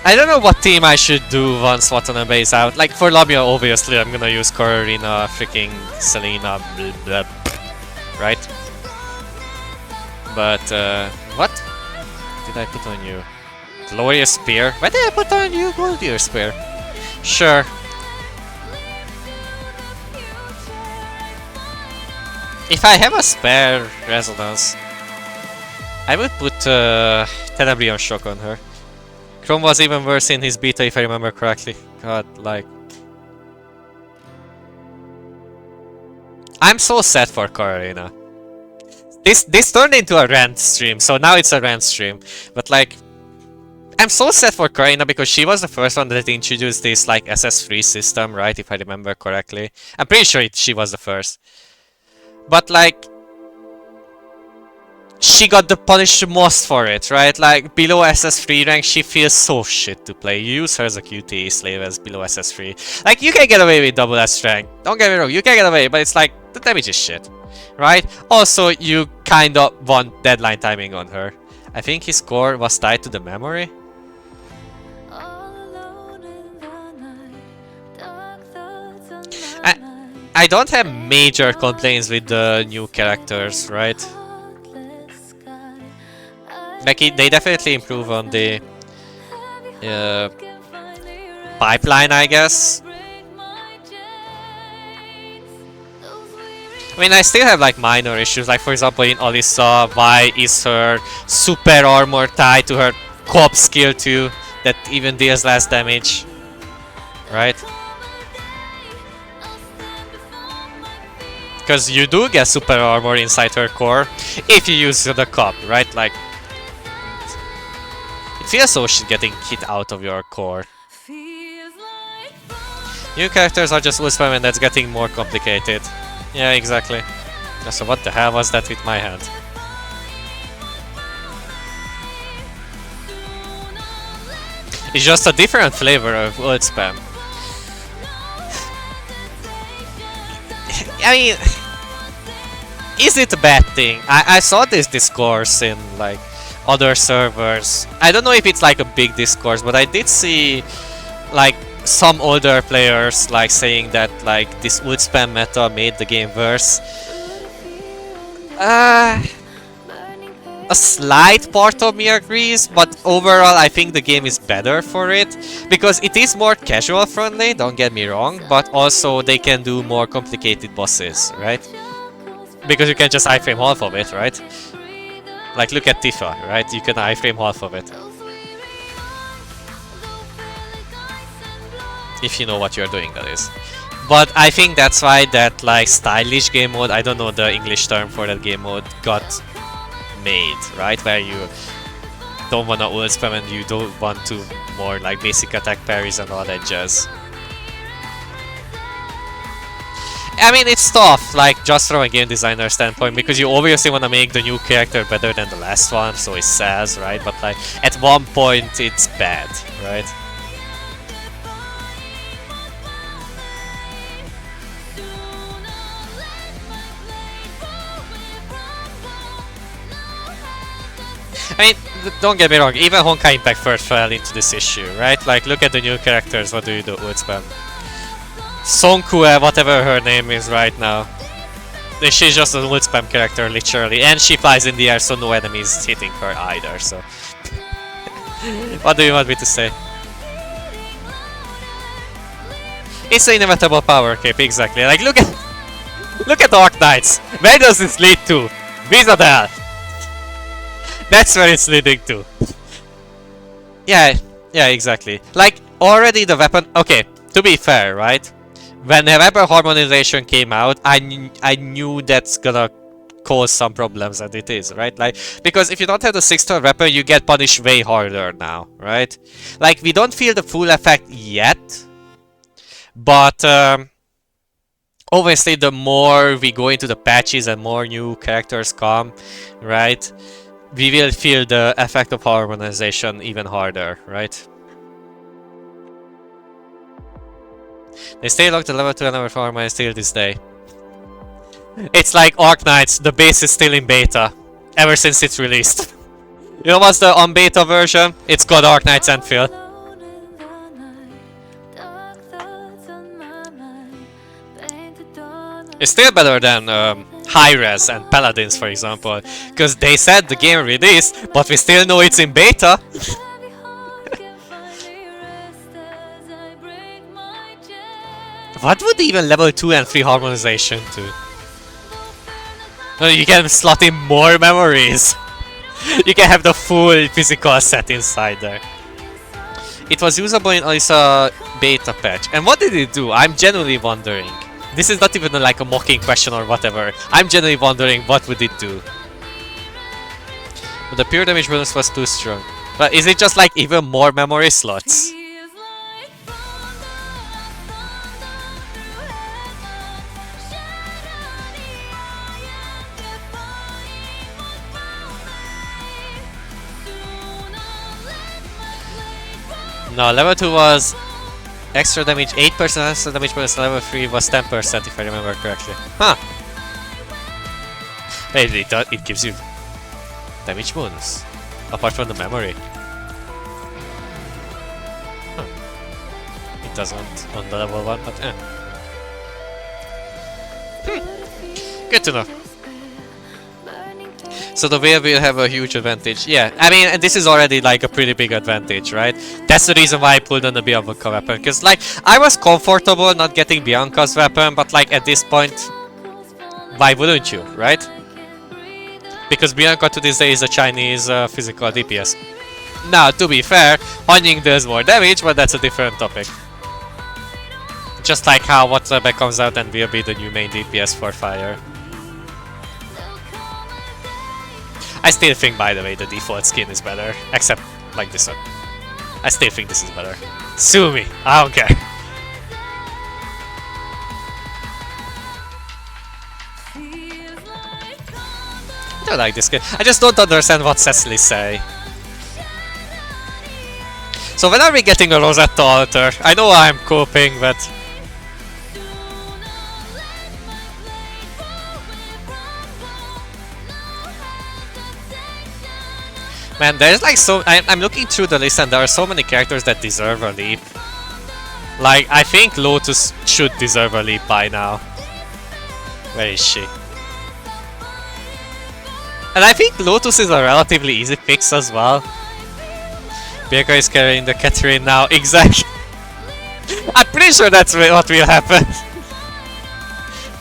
I don't know what team I should do once Watanabe is out. Like for Lamia, obviously I'm gonna use Corarina, freaking Selena, blah, blah, right? But what did I put on you? Glorious Spear? Why did I put on you Glorious Spear? Sure. If I have a spare Resonance, I would put Tenebrion Shock on her. Chrome was even worse in his beta if I remember correctly. God, like... I'm so sad for Corarina. This turned into a rant stream, so now it's a rant stream. But like... I'm so sad for Corarina because she was the first one that introduced this like SS3 system, right? If I remember correctly. I'm pretty sure she was the first. But like... She got the punished most for it, right? Like, below SS3 rank, she feels so shit to play. You use her as a QTE slave as below SS3. Like, you can get away with double S rank. Don't get me wrong, you can get away, but it's like, the damage is shit. Right? Also, you kind of want deadline timing on her. I think his core was tied to the memory. I don't have major complaints with the new characters, right? Like, they definitely improve on the pipeline, I guess. I mean, I still have like minor issues, like for example in Alyssa, why is her super armor tied to her co-op skill too, that even deals less damage, right? Because you do get super armor inside her core if you use the co-op, right? Like, it feels so shit getting hit out of your core. New characters are just ult spam and that's getting more complicated. Yeah, exactly. So what the hell was that with my hand? It's just a different flavor of ult spam. I mean... Is it a bad thing? I saw this discourse in like other servers. I don't know if it's like a big discourse, but I did see like some older players like saying that like this ult spam meta made the game worse. A slight part of me agrees, but overall I think the game is better for it because it is more casual friendly, don't get me wrong, but also they can do more complicated bosses, right? Because you can just iframe half of it, right? Like, look at Tifa, right? You can iframe half of it. If you know what you're doing, that is. But I think that's why that, like, stylish game mode, I don't know the English term for that game mode, got made, right? Where you don't wanna ult spam and you don't want to more, like, basic attack parries and all that jazz. I mean, it's tough, like, just from a game designer standpoint, because you obviously want to make the new character better than the last one, so it's says, right? But, like, at one point, it's bad, right? I mean, don't get me wrong, even Honkai Impact first fell into this issue, right? Like, look at the new characters, what do you do? Ult spam. Sonkue, whatever her name is right now. She's just an ult spam character, literally. And she flies in the air, so no enemies hitting her either, so... What do you want me to say? It's an inevitable power cape, exactly. Like, look at... Look at Arc Knights! Where does this lead to? Vizadel! That's where it's leading to. Yeah, exactly. Like, already the weapon... Okay, to be fair, right? Whenever harmonization came out, I knew that's gonna cause some problems, and it is, right? Like, because if you don't have the 6-star weapon, you get punished way harder now, right? Like, we don't feel the full effect yet, but obviously the more we go into the patches and more new characters come, right? We will feel the effect of harmonization even harder, right? They stay locked at level 2 and level 4 harmonized till this day. It's like Arc Knights, the base is still in beta, ever since it's released. You know what's the on beta version? It's got Arc Knights and Phil. It's still better than high res and paladins, for example, because they said the game released, but we still know it's in beta. What would even level 2 and 3 harmonization do? No, you can slot in more memories. You can have the full physical set inside there. It was usable in Alisa beta patch. And what did it do? I'm genuinely wondering. This is not even like a mocking question or whatever. I'm genuinely wondering what would it do. But the pure damage bonus was too strong. But is it just like even more memory slots? No, level 2 was extra damage, 8% extra damage bonus, level 3 was 10% if I remember correctly. Huh! Hey, it gives you damage bonus, apart from the memory. Huh. It doesn't on the level 1, but eh. Good to know. So the whale will have a huge advantage. Yeah, I mean, and this is already like a pretty big advantage, right? That's the reason why I pulled on the Bianca weapon. Because like, I was comfortable not getting Bianca's weapon, but like at this point, why wouldn't you, right? Because Bianca to this day is a Chinese physical DPS. Now, to be fair, Hanjing does more damage, but that's a different topic. Just like how Whatever comes out and will be the new main DPS for Fire. I still think, by the way, the default skin is better. Except, like this one. I still think this is better. Sue me. I don't care. I don't like this skin. I just don't understand what Cecily say. So when are we getting a Rosetta altar? I know I'm coping, but... Man, there's like so... I'm looking through the list and there are so many characters that deserve a leap. Like, I think Lotus should deserve a leap by now. Where is she? And I think Lotus is a relatively easy fix as well. Bianca is carrying the Catherine now, exactly. I'm pretty sure that's what will happen.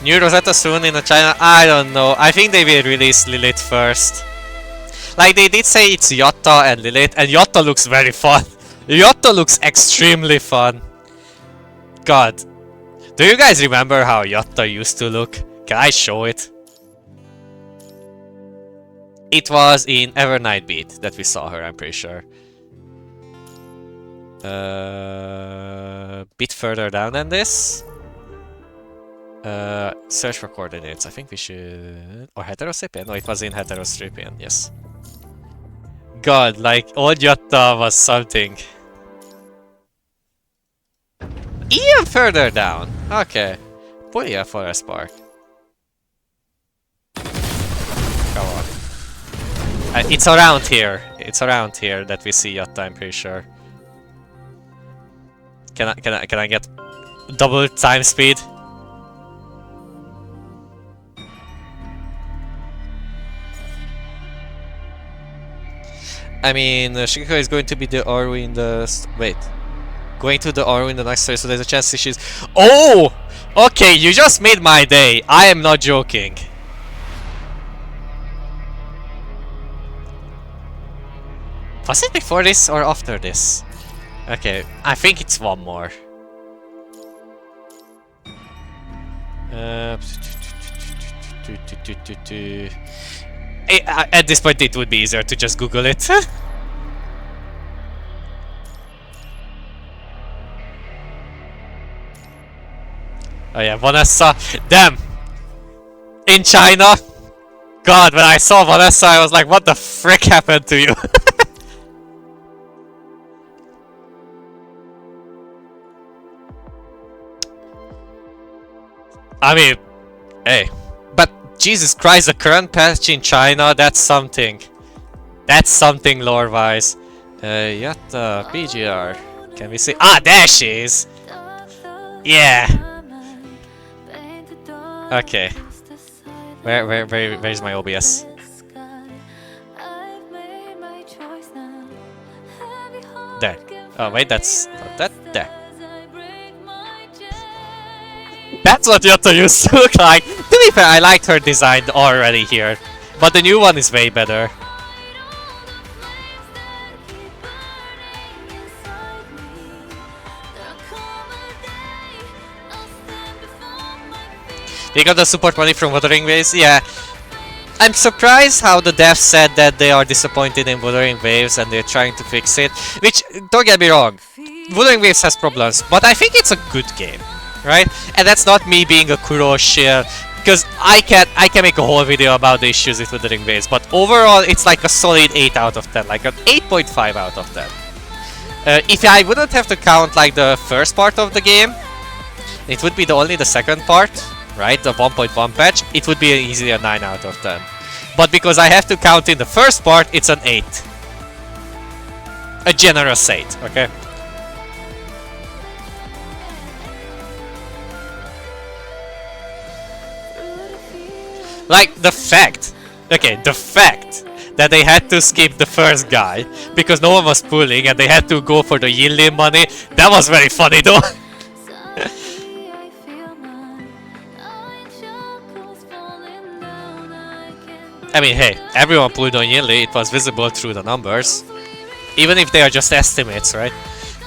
New Rosetta soon in China? I don't know. I think they will release Lilith first. Like, they did say it's Yotta and Lilith, and Yotta looks very fun. Yotta looks extremely fun. God. Do you guys remember how Yotta used to look? Can I show it? It was in Evernight Beat that we saw her, I'm pretty sure. Bit further down than this. Search for coordinates. I think we should... Or Heterosapien? No, it was in Heterosapien, yes. God, like, old Yotta was something. Even further down. Okay. Polya Forest Park. Come on. It's around here. It's around here that we see Yotta, I'm pretty sure. Can I get double time speed? I mean, Shikiko is going to be the Oru in the... Wait. Going to the Oru in the next story, so there's a chance she's... Oh! Okay, you just made my day. I am not joking. Was it before this or after this? Okay, I think it's one more. At this point it would be easier to just Google it. Oh yeah, Vanessa. Damn! In China! God, when I saw Vanessa I was like, what the frick happened to you? I mean, hey. But Jesus Christ, the current patch in China, that's something. That's something lore-wise. Yatta, PGR. Can we see? Ah, there she is! Yeah! Okay. Where's my OBS? There. Oh wait, that's not that. There. That's what Yotto used to look like. To be fair, I liked her design already here, but the new one is way better. They got the support money from Wuthering Waves? Yeah. I'm surprised how the devs said that they are disappointed in Wuthering Waves and they're trying to fix it. Which, don't get me wrong, Wuthering Waves has problems, but I think it's a good game, right? And that's not me being a Kuro shill, because I can make a whole video about the issues with Wuthering Waves, but overall it's like a solid 8 out of 10, like an 8.5 out of 10. If I wouldn't have to count like the first part of the game, it would be only the second part. Right, the 1.1 patch, it would be easily a 9 out of 10. But because I have to count in the first part, it's an 8. A generous 8, okay? Like, the fact that they had to skip the first guy because no one was pulling and they had to go for the Yinlin money, that was very funny though. I mean, hey, everyone pulled on Yinli, it was visible through the numbers. Even if they are just estimates, right?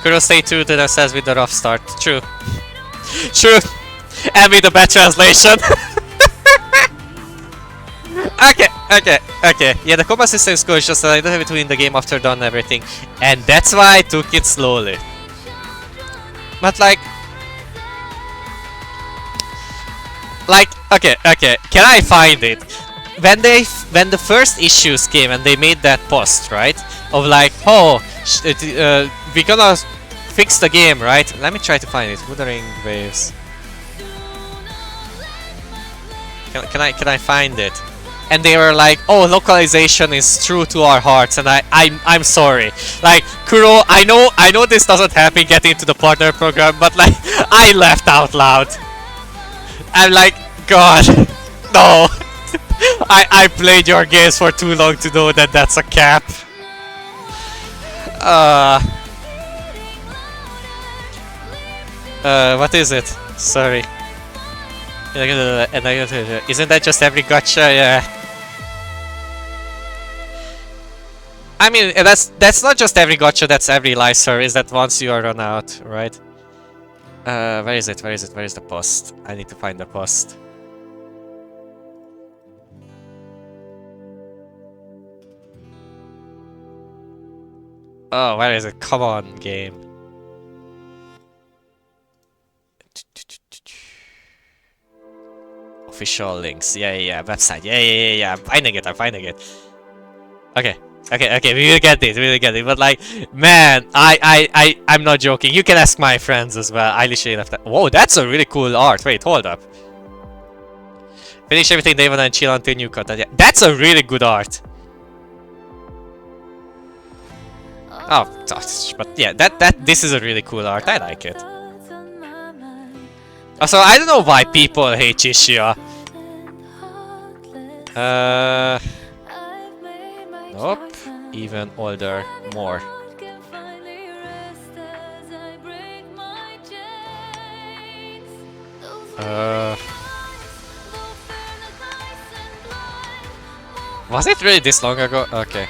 Kuro stay true to themselves with the rough start. True. True. And with the bad translation. Okay. Yeah, the combat system is good, it's just that I don't have it to win the game after done everything. And that's why I took it slowly. But like, okay, can I find it? When the first issues came and they made that post, right? Of like, oh, we're gonna fix the game, right? Let me try to find it. Wuthering Waves. Can I find it? And they were like, oh, localization is true to our hearts, and I'm sorry. Like, Kuro, I know this doesn't help me get into the partner program, but like, I laughed out loud. I'm like, God, no. I played your games for too long to know that that's a cap. What is it? Sorry. Isn't that just every gacha? Yeah. I mean, that's not just every gacha, that's every live service that once you are run out, right? Where is it? Where is the post? I need to find the post. Oh, where is it? Come on, game. Official links. Yeah. Website. Yeah. I'm finding it. Okay. We will get it. But like, man, I'm not joking. You can ask my friends as well. I literally left that. Whoa, that's a really cool art. Wait, hold up. Finish everything David and chill until new content. Yeah, that's a really good art. Oh, but yeah, this is a really cool art. I like it. Also, I don't know why people hate Chishia. Nope. Even older, more. Was it really this long ago? Okay.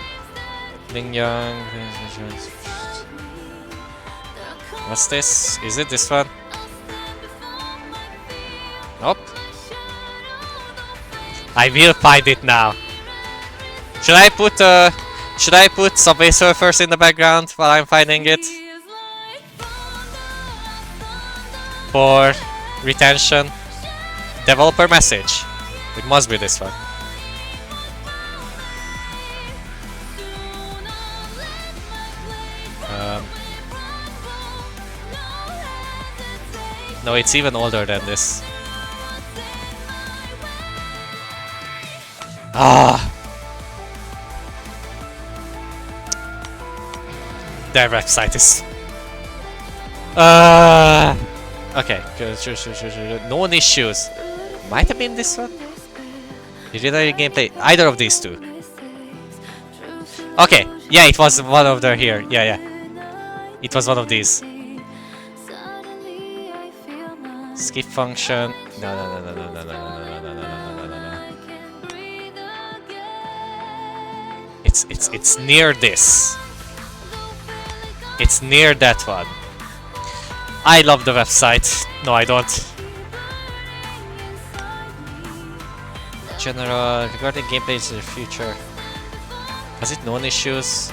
Ling Yang. What's this? Is it this one? Nope. I will find it now. Should I put Subway Surfers in the background while I'm finding it? For retention. Developer message. It must be this one. No, it's even older than this. Ah! Their website is... Okay, good. Known issues. Might have been this one. Legendary gameplay. Either of these two. Okay. Yeah, it was one of the here. Yeah, yeah. It was one of these. Skip function. No, no, no, no, no, no, no, no, no, no, no, no, no, no. It's near this. It's near that one. I love the website. No, I don't. General regarding gameplays in the future. Has it known issues?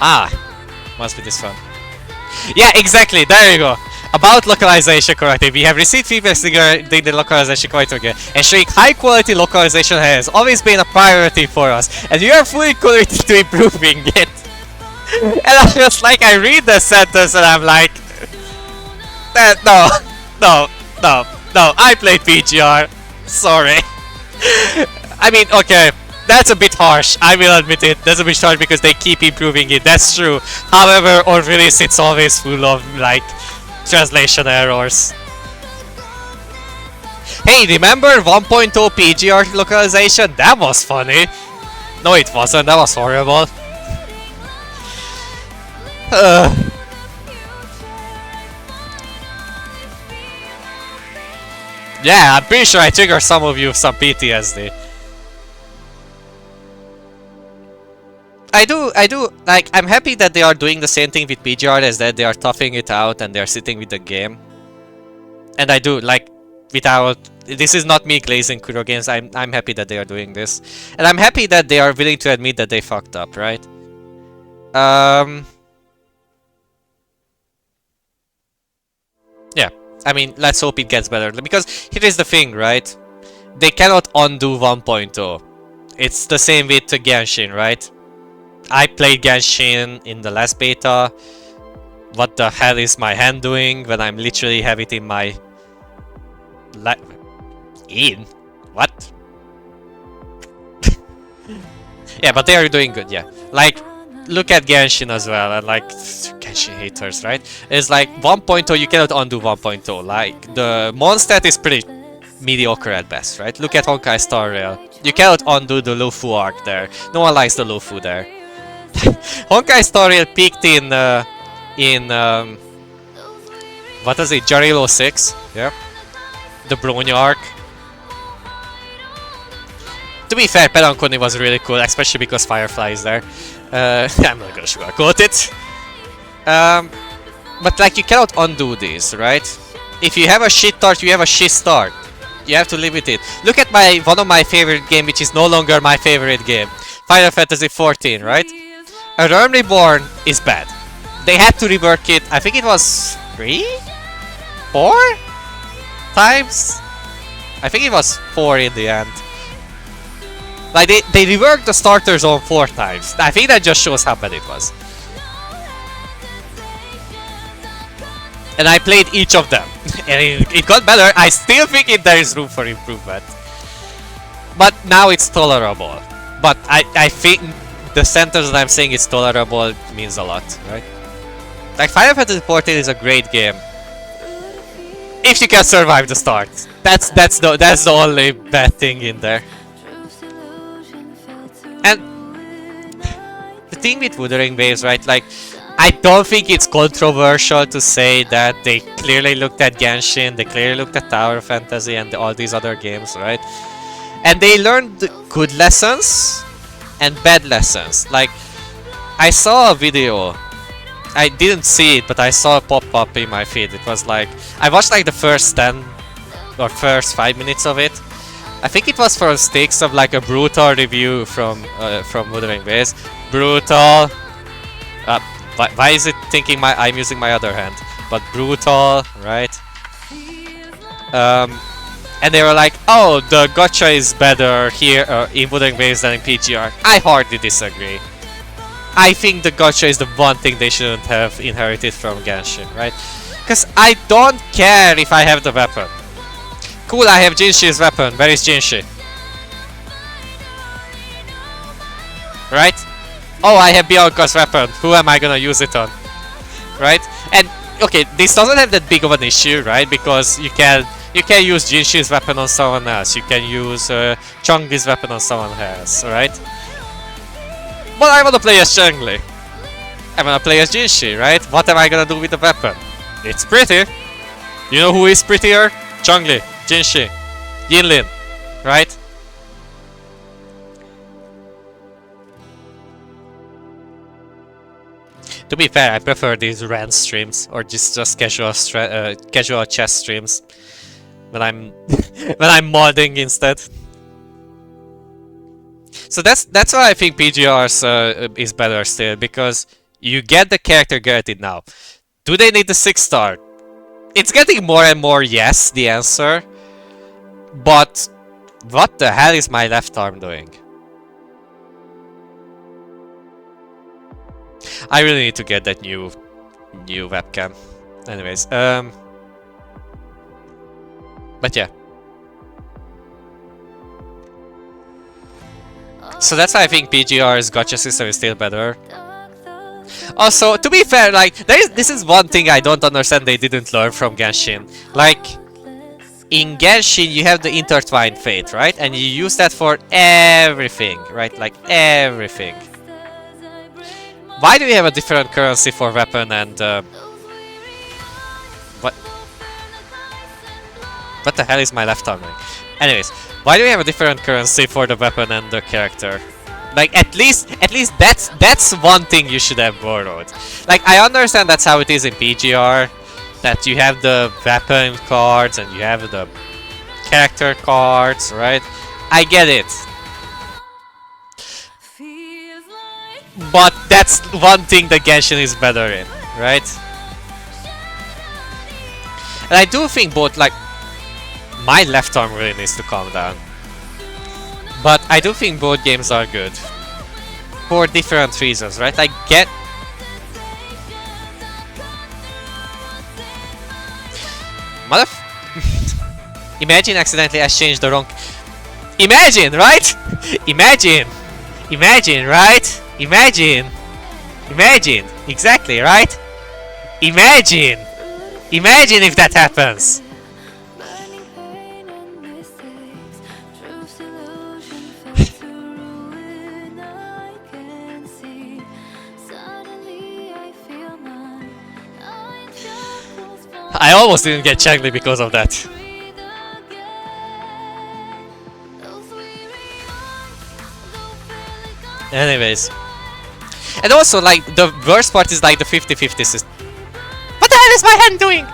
Ah, must be this one. Yeah, exactly. There you go. About localization correctly, we have received feedback regarding the localization quite okay, ensuring high quality localization has always been a priority for us, and we are fully committed to improving it. And I was like, I read the sentence and I'm like, no, no, no, no, I played PGR. Sorry. I mean, okay, that's a bit harsh, I will admit it. That's a bit harsh because they keep improving it, that's true. However, on release it's always full of, like, translation errors. Hey, remember 1.0 PGR localization? That was funny. No, it wasn't, that was horrible. Yeah, I'm pretty sure I triggered some of you with some PTSD. I do, like, I'm happy that they are doing the same thing with PGR as that they are toughing it out and they are sitting with the game. And I do, like, without, this is not me glazing Kuro games, I'm happy that they are doing this. And I'm happy that they are willing to admit that they fucked up, right? Yeah, I mean, let's hope it gets better, because here is the thing, right? They cannot undo 1.0. It's the same with Genshin, right? I played Genshin in the last beta. What the hell is my hand doing when I'm literally have it in my... In? What? Yeah, but they are doing good, yeah. Like, look at Genshin as well, and like, Genshin haters, right? It's like 1.0, you cannot undo 1.0. Like, the Mondstadt is pretty mediocre at best, right? Look at Honkai Star Rail. You cannot undo the Lufu arc there. No one likes the Lufu there. Honkai Star Rail peaked in what is it, Jarilo 6? Yeah. The Bronya arc. To be fair, Pelanconi was really cool, especially because Firefly is there. I'm not gonna sugarcoat it. But like, you cannot undo this, right? If you have a shit start, you have a shit start. You have to live with it. Look at one of my favorite game, which is no longer my favorite game. Final Fantasy XIV, right? A Realm Reborn is bad. They had to rework it, I think it was 3? 4 times? I think it was 4 in the end. Like, they reworked the starter zone 4 times. I think that just shows how bad it was. And I played each of them. And it got better. I still think there is room for improvement. But now it's tolerable. But I think the sentence that I'm saying is tolerable means a lot, right? Like, Final Fantasy XIV is a great game. If you can survive the start. That's the only bad thing in there. And the thing with Wuthering Waves, right? Like, I don't think it's controversial to say that they clearly looked at Genshin, they clearly looked at Tower Fantasy and all these other games, right? And they learned good lessons and bad lessons. Like, I saw a video, I didn't see it, but I saw it pop up in my feed. It was like, I watched like the first 10 or first 5 minutes of it. I think it was for stakes of like a brutal review from Wuthering Waves. Brutal. Why is it thinking I'm using my other hand? But brutal, right? And they were like, oh, the gacha is better here in Wuthering Waves than in PGR. I hardly disagree. I think the gacha is the one thing they shouldn't have inherited from Genshin, right? Because I don't care if I have the weapon. Cool, I have Jinshi's weapon. Where is Jinshi? Right? Oh, I have Bianca's weapon. Who am I gonna use it on? Right? And okay, this doesn't have that big of an issue, right? Because you can use Jinshi's weapon on someone else. You can use Chong-Li's weapon on someone else, right? But I wanna play as Chong-Li. I wanna play as Jinshi, right? What am I gonna do with the weapon? It's pretty. You know who is prettier? Chong-Li, Jinshi, Yinlin, right? To be fair, I prefer these Rant streams or just casual casual chess streams when I'm when I'm modding instead. So that's why I think PGRs is better still, because you get the character guaranteed now. Do they need the 6-star? It's getting more and more yes, the answer. But what the hell is my left arm doing? I really need to get that new webcam. Anyways, but yeah. So that's why I think PGR's gotcha system is still better. Also, to be fair, like this is one thing I don't understand they didn't learn from Genshin. Like in Genshin you have the intertwined fate, right? And you use that for everything, right? Like everything. Why do you have a different currency for weapon and what? What the hell is my left arm doing? Anyways, why do we have a different currency for the weapon and the character? Like at least that's one thing you should have borrowed. Like I understand that's how it is in PGR, that you have the weapon cards and you have the character cards, right? I get it. But that's one thing that Genshin is better in, right? And I do think both, like, my left arm really needs to calm down. But I do think both games are good. For different reasons, right? I get... Imagine accidentally I changed the wrong... Imagine, right? Imagine! Imagine, right? Imagine! Imagine! Exactly, right? Imagine! Imagine if that happens! I almost didn't get Chang-Li because of that. Anyways. And also, like, the worst part is like the 50-50 system. What the hell is my hand doing?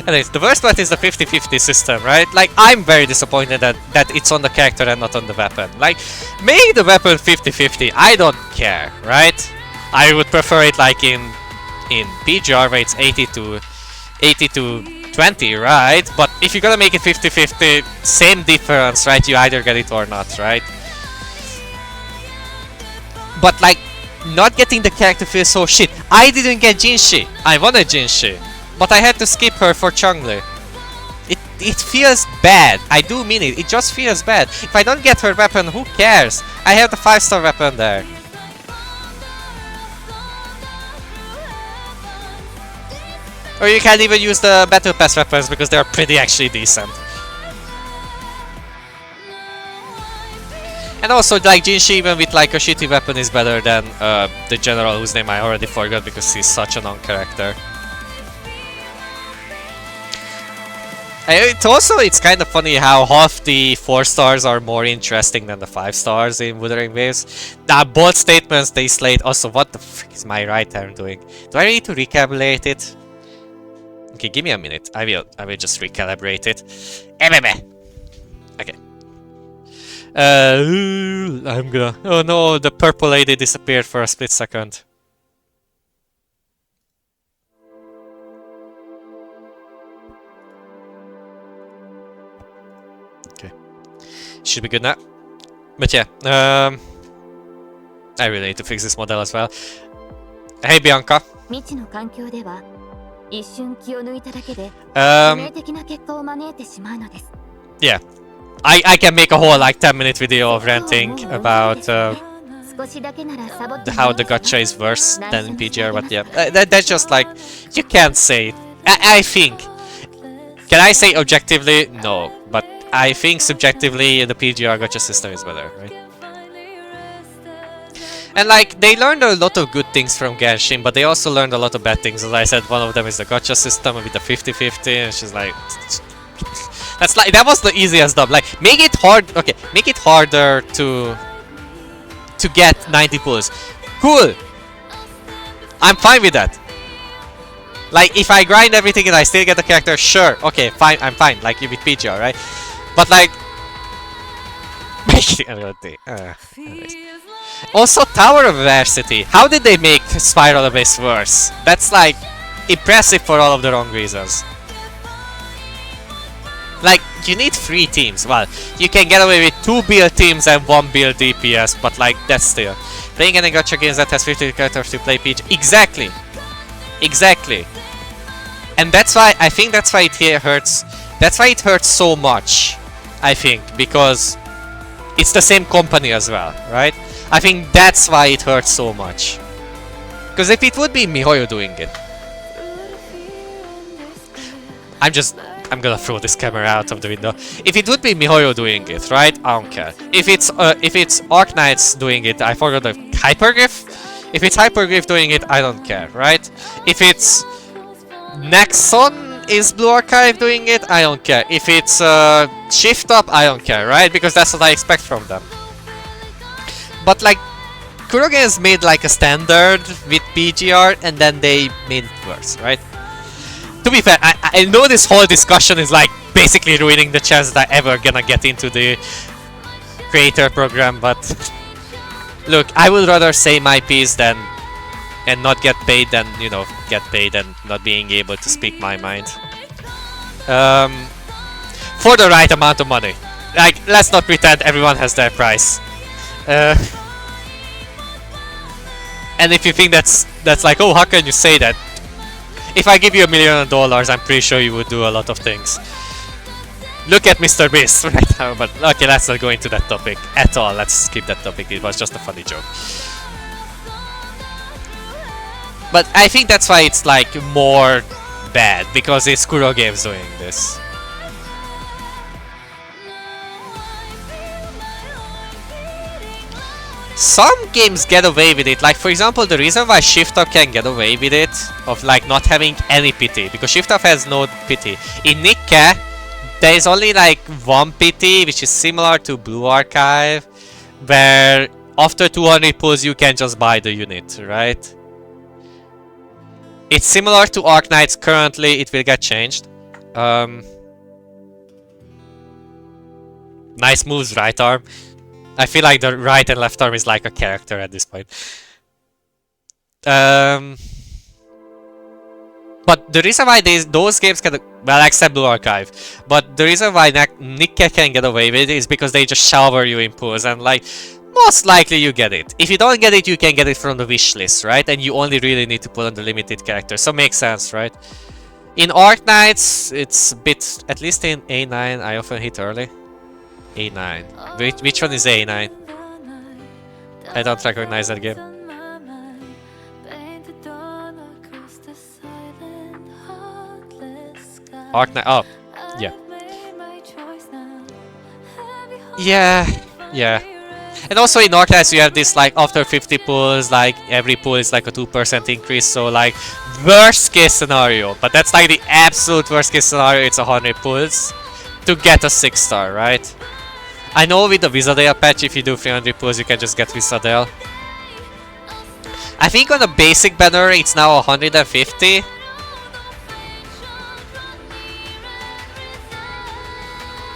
Anyways, the worst part is the 50-50 system, right? Like, I'm very disappointed that it's on the character and not on the weapon. Like, make the weapon 50-50, I don't care, right? I would prefer it like in PGR where it's 80 to 20, right? But if you're gonna make it 50-50, same difference, right? You either get it or not, right? But like, not getting the character feels so shit. I didn't get Jinshi. I wanted Jinshi, but I had to skip her for Chong-Li. It feels bad. I do mean it. It just feels bad. If I don't get her weapon, who cares? I have the 5-star weapon there. Or you can even use the Battle Pass weapons because they are pretty actually decent. And also, like, Jinshi even with like a shitty weapon is better than the general whose name I already forgot because he's such a non-character. It's kind of funny how half the 4 stars are more interesting than the 5 stars in Wuthering Waves. Now, both statements they slayed. Also, what the frick is my right arm doing? Do I need to recalibrate it? Okay, give me a minute. I will just recalibrate it. Okay. I'm gonna... Oh no, the purple lady disappeared for a split second. Okay. Should be good now. But yeah, I really need to fix this model as well. Hey Bianca. Yeah. I can make a whole like 10-minute video of ranting about how the gacha is worse than in PGR, but yeah, that's just like, you can't say it. I think. Can I say objectively? No, but I think subjectively the PGR gacha system is better, right? And like, they learned a lot of good things from Genshin, but they also learned a lot of bad things. As I said, one of them is the gacha system with the 50-50, and she's like... That's like, that was the easiest dub. Like, make it hard, okay, make it harder to get 90 pulls. Cool! I'm fine with that. Like, if I grind everything and I still get the character, sure, okay, fine, I'm fine, like with PGR, right? But like... anyways. Also, Tower of Adversity. How did they make Spiral Abyss worse? That's like impressive for all of the wrong reasons. Like, you need 3 teams. Well, you can get away with 2 build teams and 1 build DPS, but like, that's still. Playing any gacha games that has 50 characters to play PG. Exactly! Exactly! And that's why, I think that's why it hurts. That's why it hurts so much, I think, because it's the same company as well, right? I think that's why it hurts so much. Because if it would be MiHoYo doing it... I'm gonna throw this camera out of the window. If it would be MiHoYo doing it, right? I don't care. If it's Arknights doing it, I forgot the Hyperglyph. If it's Hyperglyph doing it, I don't care, right? If it's Nexon is Blue Archive doing it, I don't care. If it's Shift Up, I don't care, right? Because that's what I expect from them. But like, Kurogens made like a standard with PGR and then they made it worse, right? To be fair, I know this whole discussion is like basically ruining the chance that I ever gonna get into the creator program, but look, I would rather say my piece than and not get paid than, you know, get paid and not being able to speak my mind. For the right amount of money. Like, let's not pretend everyone has their price. And if you think that's like, oh, how can you say that? If I give you $1 million, I'm pretty sure you would do a lot of things. Look at Mr. Beast right now, but okay, let's not go into that topic at all. Let's skip that topic. It was just a funny joke. But I think that's why it's like more bad, because it's Kurogames doing this. Some games get away with it, like for example the reason why Shift Up can get away with it, of like not having any pity, because Shift Up has no pity. In Nikke, there is only like 1 pity, which is similar to Blue Archive, where after 200 pulls you can just buy the unit, right? It's similar to Arknights currently, it will get changed. Nice moves, right arm. I feel like the right and left arm is like a character at this point. But the reason why those games can... Well, except Blue Archive. But the reason why Nikke can get away with it is because they just shower you in pulls, and like... Most likely you get it. If you don't get it, you can get it from the wish list, right? And you only really need to put on the limited character, so makes sense, right? In Arknights, it's a bit... At least in A9, I often hit early. A9. Which one is A9? I don't recognize that game. Arknight. Oh, yeah. Yeah. And also in Arknights you have this like after 50 pulls, like every pull is like a 2% increase, so like worst case scenario. But that's like the absolute worst case scenario, it's 100 pulls to get a 6-star, right? I know with the Wizardale patch, if you do 300 pulls, you can just get Wizardale. I think on the basic banner, it's now 150.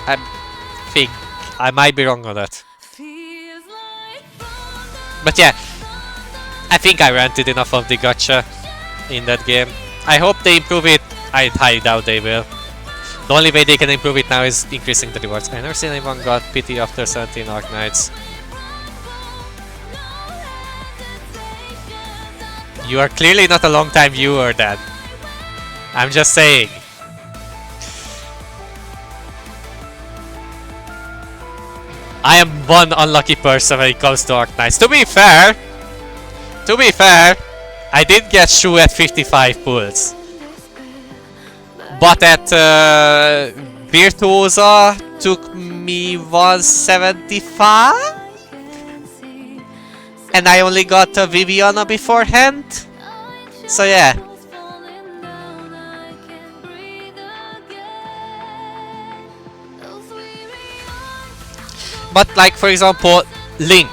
I think I might be wrong on that. But yeah, I think I ranted enough of the gacha in that game. I hope they improve it. I highly doubt they will. The only way they can improve it now is increasing the rewards. I've never seen anyone got pity after 17 Arknights. You are clearly not a long time viewer, Dad. I'm just saying. I am one unlucky person when it comes to Arknights. To be fair, I did get Shu at 55 pulls. But at Virtuosa took me 175? And I only got Viviana beforehand? So yeah. But like for example, Link,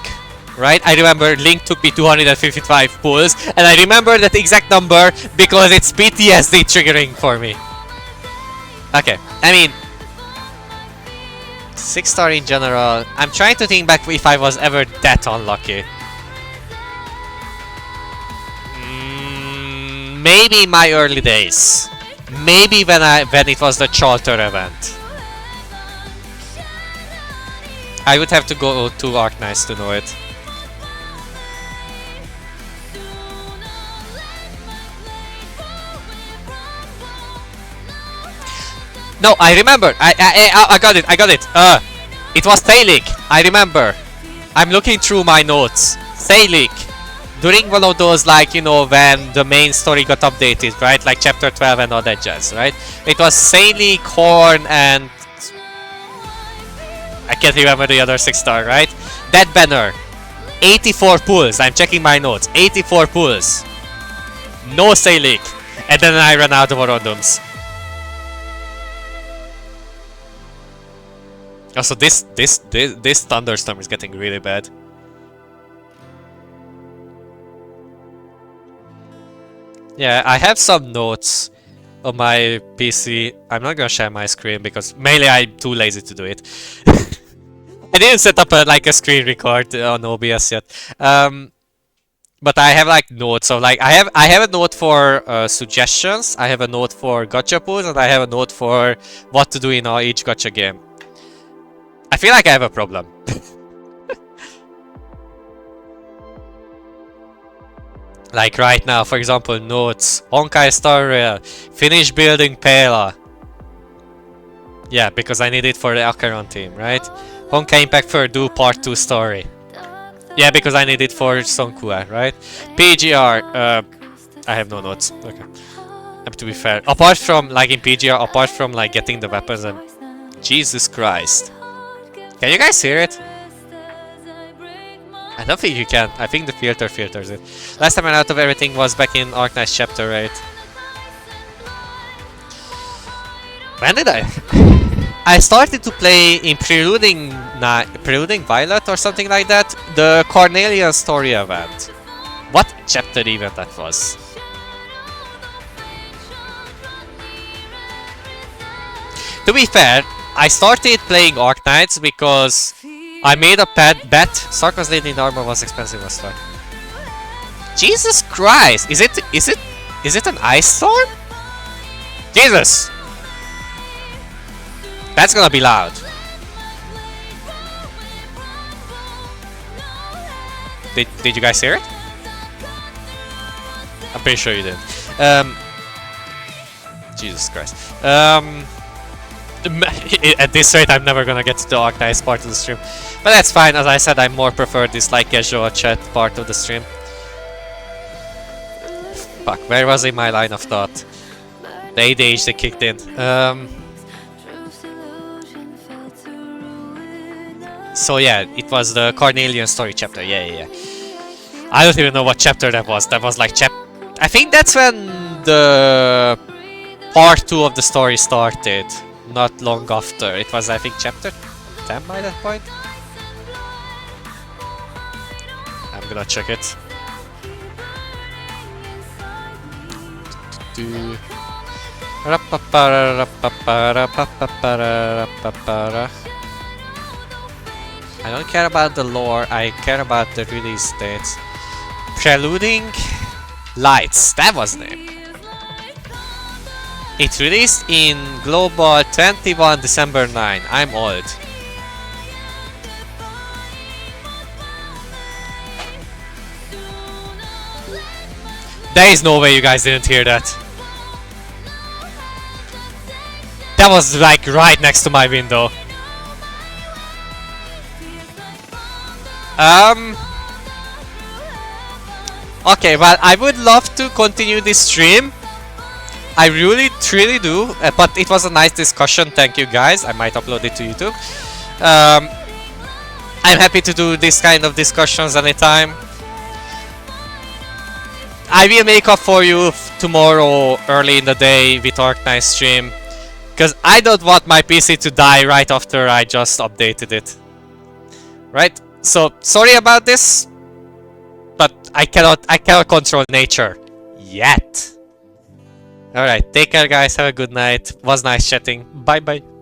right? I remember Link took me 255 pulls, and I remember that exact number because it's PTSD triggering for me. Okay, I mean, 6-star in general. I'm trying to think back if I was ever that unlucky. Maybe in my early days. Maybe when it was the Charter event. I would have to go to Arknights to know it. No, I remember. I got it. It was Thalik. I remember. I'm looking through my notes. Thalik. During one of those, like, you know, when the main story got updated, right? Like chapter 12 and all that jazz, right? It was Thalik, Horn, and I can't remember the other 6-star, right? That banner. 84 pulls. I'm checking my notes. 84 pulls. No Thalik. And then I ran out of Orondums. Also, this thunderstorm is getting really bad. Yeah, I have some notes on my PC. I'm not gonna share my screen because mainly I'm too lazy to do it. I didn't set up like a screen record on OBS yet. But I have like notes. So like I have a note for suggestions. I have a note for gacha pulls, and I have a note for what to do in each gacha game. I feel like I have a problem. Like right now, for example, notes. Honkai Star Rail. Finish building Pela. Yeah, because I need it for the Acheron team, right? Honkai Impact for Do Part 2 story. Yeah, because I need it for Sonkua, right? PGR. I have no notes. Okay. To be fair. Apart from, like in PGR, apart from like getting the weapons and... Jesus Christ. Can you guys hear it? I don't think you can. I think the filter filters it. Last time I ran out of everything was back in Arknights chapter 8. When did I? I started to play in Preluding Violet or something like that. The Cornelian story event. What chapter event that was? To be fair, I started playing Arknights because I made a bet. Sarkos Lady in armor was expensive to start. Jesus Christ! Is it an ice storm? Jesus! That's gonna be loud. Did you guys hear it? I'm pretty sure you did. Jesus Christ. At this rate, I'm never gonna get to the Arknights part of the stream. But that's fine, as I said, I more prefer this like casual chat part of the stream. Fuck, where was in my line of thought? The ADHD kicked in. So yeah, it was the Cornelian story chapter, yeah. I don't even know what chapter that was. That was like I think that's when the part 2 of the story started. Not long after. It was, I think, chapter 10 by that point. I'm gonna check it. I don't care about the lore, I care about the release dates. Preluding Lights, that was the name. It released in global 21 December 9. I'm old. There is no way you guys didn't hear that. That was like right next to my window. Um. Okay, well, I would love to continue this stream. I really, truly do. But it was a nice discussion. Thank you, guys. I might upload it to YouTube. Um, I'm happy to do this kind of discussions anytime. I will make up for you tomorrow early in the day with Arc9 stream. Because I don't want my PC to die right after I just updated it. Right? So, sorry about this. But I cannot control nature. Yet. Alright, take care guys, have a good night. Was nice chatting. Bye bye.